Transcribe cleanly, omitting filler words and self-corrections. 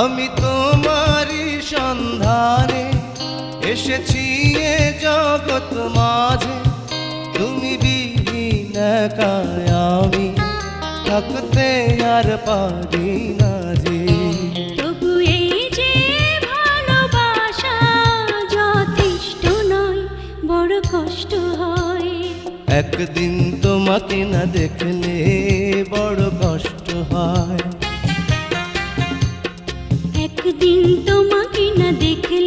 আমি তোমারই সন্ধানে এসেছি এ জগৎ মাঝে, তুমি বিহীন একাই আমি থাকতে আর পারি না যে। তবু এই যে ভালোবাসা যথেষ্ট নয়, বড় কষ্ট হয়। একদিন তোমাকে না দেখলে বড় কষ্ট হয়। একদিন তোমাকে না দেখলে